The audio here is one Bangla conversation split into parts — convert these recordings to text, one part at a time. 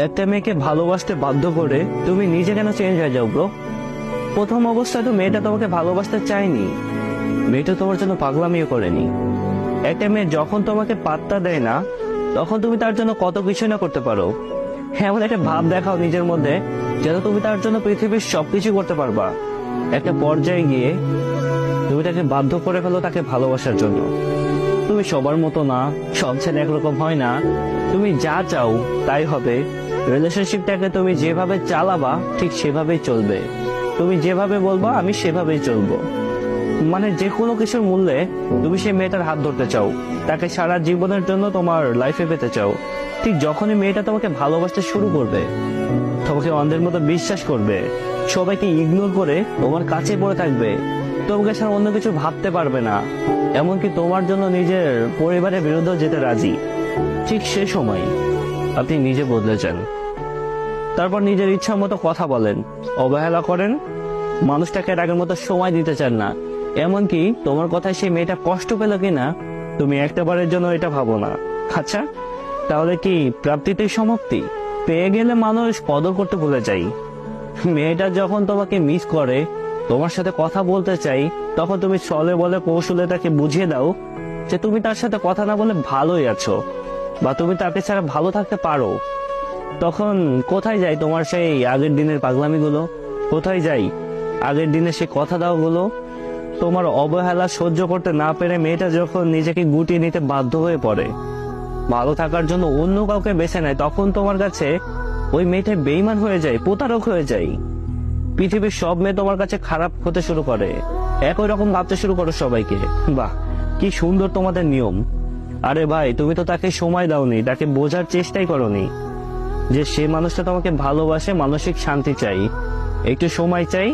একটা মেয়েকে ভালোবাসতে বাধ্য করে তুমি নিজে কেন চেঞ্জ হয়ে যাও ব্রো? প্রথম অবস্থায় তো মেয়েটা তোমাকে ভালোবাসতে চায়নি, মেয়েটা তোমার জন্য পাগলামিও করেনি। একটা মেয়ে যখন তোমাকে পাত্তা দেয় না, তখন তুমি তার জন্য কত কিছু না করতে পারো। এমন একটা ভাব দেখাও নিজের মধ্যে যেন তুমি তার জন্য পৃথিবীর সবকিছু করতে পারবা। একটা পর্যায়ে গিয়ে তুমি তাকে বাধ্য করে ফেলো তাকে ভালোবাসার জন্য। তুমি সবার মতো না, সব ছেলে একরকম হয় না। তুমি যা চাও তাই হবে। রিলেশনশিপটাকে তুমি যেভাবে চালাবা ঠিক সেভাবেই চলবে। তুমি যেভাবে বলবা আমি সেভাবেই চলবো। মানে যে কোনো কিছুর মূল্যে তুমি সেই মেয়েটার হাত ধরতে চাও, তাকে সারা জীবনের জন্য তোমার লাইফে পেতে চাও। ঠিক যখনই মেয়েটা তোমাকে ভালোবাসতে শুরু করবে, তোমাকে অন্ধের মতো বিশ্বাস করবে, সবাইকে ইগনোর করে তোমার কাছে পড়ে থাকবে, তোমাকে ছাড়া অন্য কিছু ভাবতে পারবে না, এমনকি তোমার জন্য নিজের পরিবারের বিরুদ্ধেও যেতে রাজি, ঠিক সে সময় আপনি নিজে বদলে যান। তারপর নিজের ইচ্ছা মতো কথা বলেন, অবহেলা করেন, মানুষটাকে আর আগের মতো সময় দিতে চান না। এমনকি তোমার কথায় সেই মেয়েটা কষ্ট পেল কিনা তুমি একটাবারের জন্য এটা ভাবো না। আচ্ছা, তাহলে কি প্রাপ্তিতেই সমাপ্তি? পেয়ে গেলে মানুষ কদর করতে ভুলে যায়। মেয়েটা যখন তোমাকে মিস করে, তোমার সাথে কথা বলতে চাই, তখন তুমি ছলে বলে কৌশলে তাকে বুঝিয়ে দাও যে তুমি তার সাথে কথা না বলে ভালোই আছো, বা তুমি তাকে ছাড়া ভালো থাকতে পারো। তখন কোথায় যায় তোমার সেই আগের দিনের পাগলামিগুলো? কোথায় যাই আগের দিনের সেই কথা দেওয়া গুলো? তোমার অবহেলা সহ্য করতে না পেরে মেয়েটা যখন নিজেকে গুটিয়ে নিতে বাধ্য হয়ে পড়ে, ভালো থাকার জন্য অন্য কাউকে বেছে নেয়, তখন তোমার কাছে ওই মেয়েটা বেঈমান হয়ে যায়, প্রতারক হয়ে যায়। পৃথিবীর সব মেয়ে তোমার কাছে খারাপ হতে শুরু করে, একই রকম ভাবতে শুরু করো সবাইকে। বাহ, কি সুন্দর তোমাদের নিয়ম। আরে ভাই, তুমি তো তাকে সময় দাওনি, তাকে বোঝার চেষ্টাই করোনি যে সে মানুষটা তোমাকে ভালোবাসে, মানসিক শান্তি চাই, একটু সময় চাই,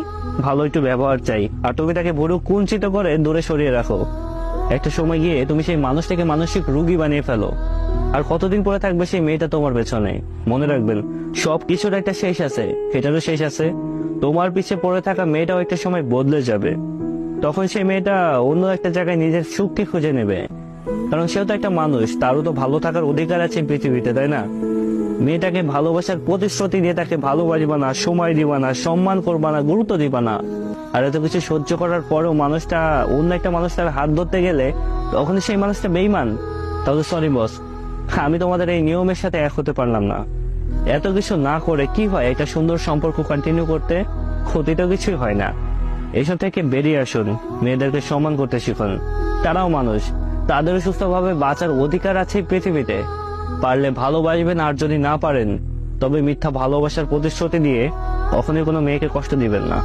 ভালো একটু ব্যবহার চাই, আর তুমি তাকে বড় কুঞ্চিত করে দূরে সরিয়ে রাখো। একটা সময় গিয়ে তুমি সেই মানুষটাকে মানসিক রোগী বানিয়ে ফেলো। আর কতদিন পরে থাকবে সেই মেয়েটা তোমার পেছনে? মনে রাখবেন, সব কিছুর একটা শেষ আছে, সেটারও শেষ আছে। তোমার পিছে পড়ে থাকা মেয়েটাও একটা সময় বদলে যাবে। তখন সেই মেয়েটা অন্য একটা জায়গায় নিজের সুখকে খুঁজে নেবে, কারণ সেও তো একটা মানুষ, তারও তো ভালো থাকার অধিকার আছে পৃথিবীতে, তাই না? মেয়েটাকে ভালোবাসার প্রতিশ্রুতি দিয়ে তাকে ভালোবাসবা না, সময় দিবা না, সম্মান করবা না, গুরুত্ব দিবা না। আর এত কিছু সহ্য করার পরেও মানুষটা অন্য একটা মানুষটার হাত ধরতে গেলে তখন সেই মানুষটা বেঈমান। তাহলে সরি বস, আমি তোমাদের এই নিয়মের সাথে এক হতে পারলাম না। এত কিছু না করে কি হয় একটা সুন্দর সম্পর্ক কন্টিনিউ করতে? ক্ষতি তো কিছুই হয় না। এইসব থেকে বেরিয়ে আসুন, মেয়েদেরকে সম্মান করতে শিখুন। তারাও মানুষ, তাদেরও সুস্থভাবে বাঁচার অধিকার আছে পৃথিবীতে। পারলে ভালোবাসবেন, আর যদি না পারেন তবে মিথ্যা ভালোবাসার প্রতিশ্রুতি দিয়ে কখনোই কোনো মেয়েকে কষ্ট দিবেন না।